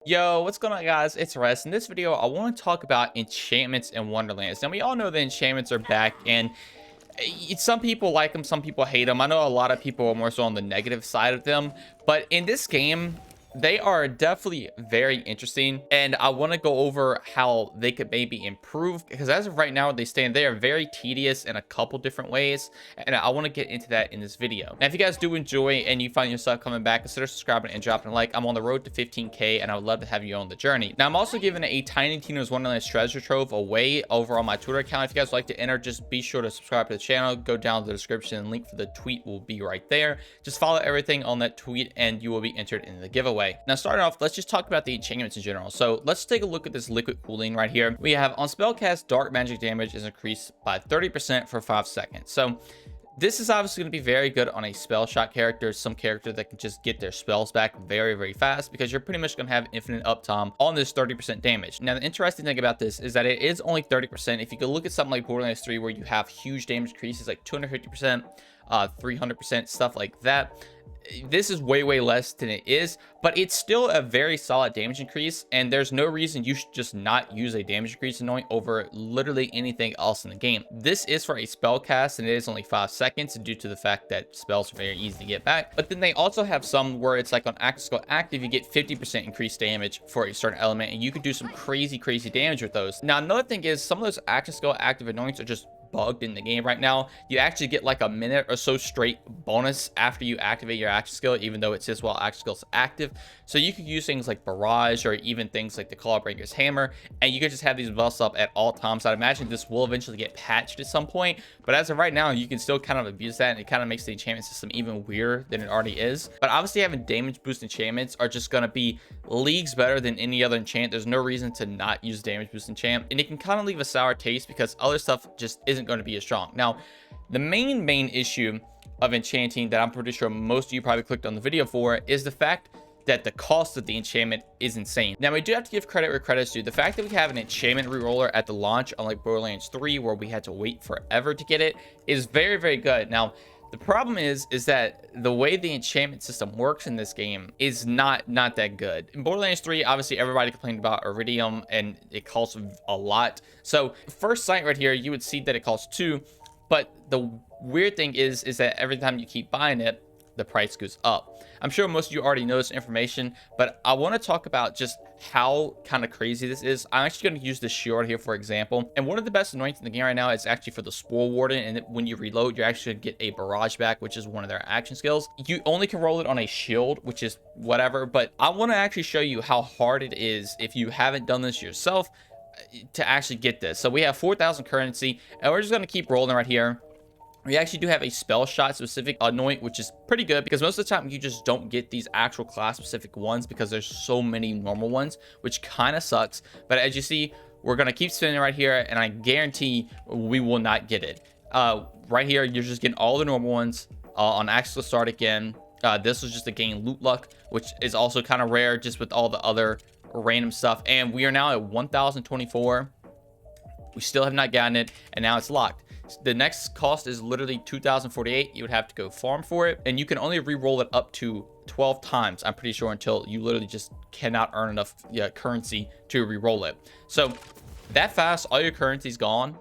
Yo, what's going on, guys? It's Rest. In this video, I want to talk about enchantments and Wonderlands. Now, we all know the enchantments are back, and some people like them, some people hate them. I know a lot of people are more so on the negative side of them, but in this game, they are definitely very interesting, and I want to go over how they could maybe improve, because as of right now, they are very tedious in a couple different ways, and I want to get into that in this video. Now, if you guys do enjoy and you find yourself coming back, consider subscribing and dropping a like. I'm on the road to 15K, and I would love to have you on the journey. Now, I'm also giving a Tiny Tina's Wonderlands treasure trove away over on my Twitter account. If you guys would like to enter, just be sure to subscribe to the channel. Go down to the description. Link for the tweet will be right there. Just follow everything on that tweet, and you will be entered in the giveaway. Now, starting off, let's just talk about the enchantments in general. So let's take a look at this liquid cooling right here. We have on spellcast, dark magic damage is increased by 30% for 5 seconds. So this is obviously going to be very good on a spell shot character, some character that can just get their spells back very, very fast, because you're pretty much going to have infinite uptime on this 30% damage. Now, the interesting thing about this is that it is only 30%. If you could look at something like Borderlands 3, where you have huge damage increases like 250%, 300%, stuff like that, this is way less than it is, but it's still a very solid damage increase, and there's no reason you should just not use a damage increase anoint over literally anything else in the game. This is for a spell cast, and it is only 5 seconds due to the fact that spells are very easy to get back. But then they also have some where it's like on active skill active, you get 50% increased damage for a certain element, and you could do some crazy damage with those. Now, another thing is some of those active skill active anoints are just bugged in the game right now. You actually get like a minute or so straight bonus after you activate your action skill, even though it says while action skill is active. So you could use things like barrage, or even things like the Clawbreaker's hammer, and you could just have these buffs up at all times. I'd imagine this will eventually get patched at some point, but as of right now, you can still kind of abuse that, and it kind of makes the enchantment system even weirder than it already is. But obviously, having damage boost enchantments are just going to be leagues better than any other enchant. There's no reason to not use damage boost enchant, and it can kind of leave a sour taste because other stuff just isn't going to be as strong. Now, the main issue of enchanting that I'm pretty sure most of you probably clicked on the video for is the fact that the cost of the enchantment is insane. Now, we do have to give credit where credit's due. The fact that we have an enchantment reroller at the launch, unlike Borderlands 3, where we had to wait forever to get it, is very good. Now, the problem is that the way the enchantment system works in this game is not that good. In Borderlands 3, obviously everybody complained about Iridium, and it costs a lot. So first sight right here, you would see that it costs 2, but the weird thing is that every time you keep buying it, the price goes up. I'm sure most of you already know this information, but I want to talk about just how kind of crazy this is. I'm actually going to use this shield here for example, and one of the best anointings in the game right now is actually for the Spore Warden, and when you reload, you actually get a barrage back, which is one of their action skills. You only can roll it on a shield, which is whatever, but I want to actually show you how hard it is if you haven't done this yourself to actually get this. So we have 4,000 currency, and we're just going to keep rolling right here. We actually do have a spell shot specific anoint, which is pretty good because most of the time you just don't get these actual class specific ones because there's so many normal ones, which kind of sucks. But as you see, we're going to keep spinning right here, and I guarantee we will not get it. Right here, you're just getting all the normal ones on actual start again. This was just to gain loot luck, which is also kind of rare just with all the other random stuff. And we are now at 1,024. We still have not gotten it, and now it's locked. The next cost is literally 2,048. You would have to go farm for it, and you can only re-roll it up to 12 times, I'm pretty sure, until you literally just cannot earn enough currency to re-roll it. So that fast, all your currency's gone,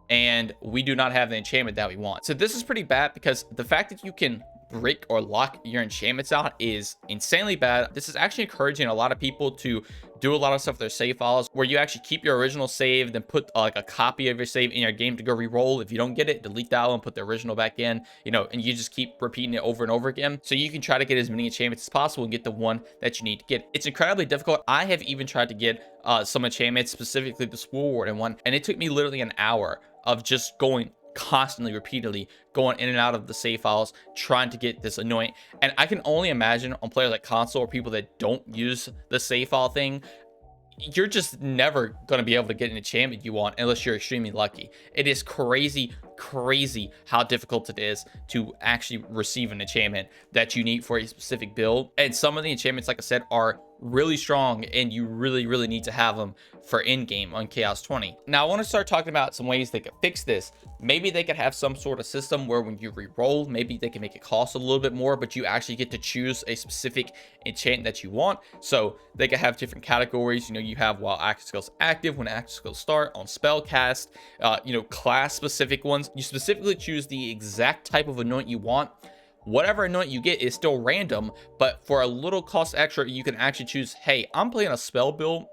and we do not have the enchantment that we want. So this is pretty bad because the fact that you can break or lock your enchantments out is insanely bad. This is actually encouraging a lot of people to do a lot of stuff with their save files, where you actually keep your original save, then put like a copy of your save in your game to go re-roll. If you don't get it, delete that one, put the original back in, you know, and you just keep repeating it over and over again. So you can try to get as many enchantments as possible and get the one that you need to get. It's incredibly difficult. I have even tried to get some enchantments, specifically the Spore Warden one, and it took me literally an hour of just going constantly, repeatedly going in and out of the save files trying to get this anoint. And I can only imagine on players like console or people that don't use the save file thing, you're just never going to be able to get an enchantment you want unless you're extremely lucky. It is crazy how difficult it is to actually receive an enchantment that you need for a specific build. And some of the enchantments, like I said, are really strong, and you really need to have them for in game on Chaos 20. Now I want to start talking about some ways they could fix this. Maybe they could have some sort of system where when you re-roll, maybe they can make it cost a little bit more, but you actually get to choose a specific enchant that you want. So they could have different categories. You know, you have while active skills active, when active skills start, on spell cast, you know, class specific ones. You specifically choose the exact type of anoint you want. Whatever anoint you get is still random, but for a little cost extra, you can actually choose, hey, I'm playing a spell build.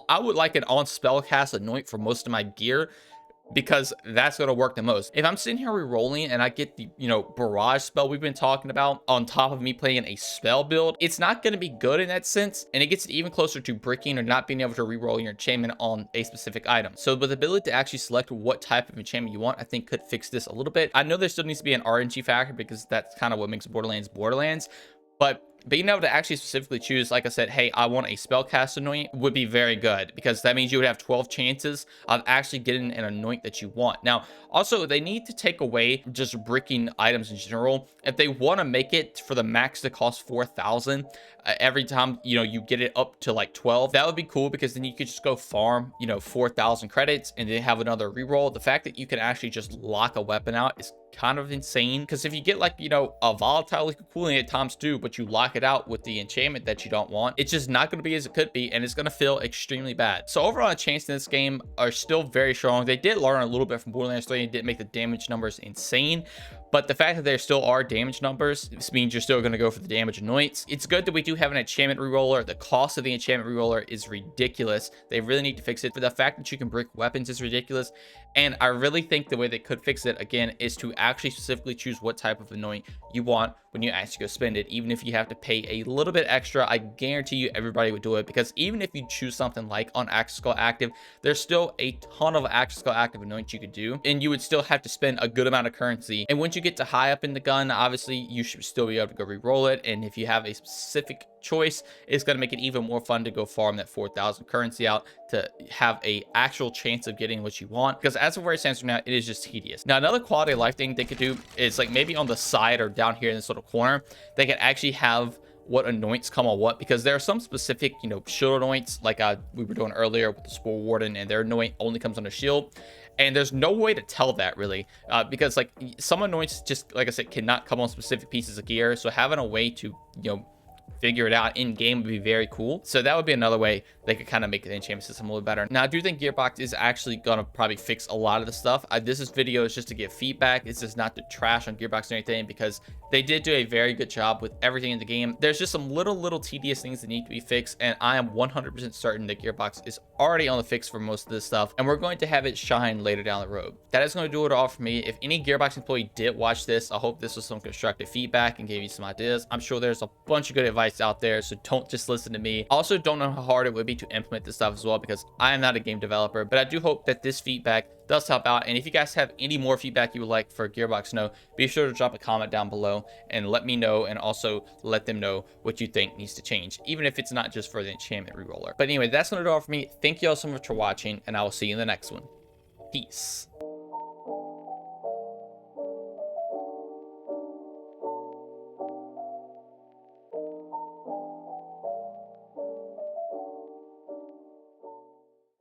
I would like an on spell cast anoint for most of my gear, because that's going to work the most. If I'm sitting here re-rolling and I get the, you know, barrage spell we've been talking about on top of me playing a spell build, it's not going to be good in that sense, and it gets it even closer to bricking or not being able to re-roll your enchantment on a specific item. So with the ability to actually select what type of enchantment you want, I think could fix this a little bit. I know there still needs to be an RNG factor, because that's kind of what makes Borderlands, but being able to actually specifically choose, like I said, hey, I want a spellcast anoint would be very good, because that means you would have 12 chances of actually getting an anoint that you want. Now, also, they need to take away just bricking items in general. If they want to make it for the max to cost 4,000 every time, you know, you get it up to like 12, that would be cool, because then you could just go farm, you know, 4,000 credits and then have another reroll. The fact that you can actually just lock a weapon out is kind of insane, because if you get like, you know, a volatile liquid cooling at times 2, but you lock it out with the enchantment that you don't want, it's just not going to be as it could be, and it's going to feel extremely bad. So overall, enchants in this game are still very strong. They did learn a little bit from Borderlands 3 and didn't make the damage numbers insane, but the fact that there still are damage numbers, this means you're still going to go for the damage anoints. It's good that we do have an enchantment reroller. The cost of the enchantment reroller is ridiculous. They really need to fix it. But the fact that you can brick weapons is ridiculous. And I really think the way they could fix it, again, is to actually specifically choose what type of anoint you want when you actually go spend it. Even if you have to pay a little bit extra, I guarantee you everybody would do it, because even if you choose something like on active skill active, there's still a ton of active skill active anoints you could do, and you would still have to spend a good amount of currency. And once you get to high up in the gun, obviously you should still be able to go re-roll it, and if you have a specific choice, it's going to make it even more fun to go farm that 4,000 currency out to have a actual chance of getting what you want, because as of where it stands right now, it is just tedious. Now, another quality of life thing they could do is like maybe on the side or down here in this little corner, they could actually have what anoints come on what, because there are some specific, you know, shield anoints like we were doing earlier with the Spore Warden, and their anoint only comes on a shield. And there's no way to tell that really, because like some anoints just, like I said, cannot come on specific pieces of gear. So having a way to, you know, figure it out in game would be very cool. So that would be another way they could kind of make the enchantment system a little better. Now, I do think Gearbox is actually gonna probably fix a lot of the stuff. This video is just to give feedback. It's just not to trash on Gearbox or anything, because they did do a very good job with everything in the game. There's just some little tedious things that need to be fixed, and I am 100% certain that Gearbox is already on the fix for most of this stuff, and we're going to have it shine later down the road. That is going to do it all for me. If any Gearbox employee did watch this, I hope this was some constructive feedback and gave you some ideas. I'm sure there's a bunch of good advice out there, so don't just listen to me. Also, don't know how hard it would be to implement this stuff as well, because I am not a game developer, but I do hope that this feedback does help out. And if you guys have any more feedback you would like for Gearbox know, be sure to drop a comment down below and let me know, and also let them know what you think needs to change, even if it's not just for the enchantment reroller. But anyway, that's gonna do it all for me. Thank you all so much for watching, and I will see you in the next one. Peace.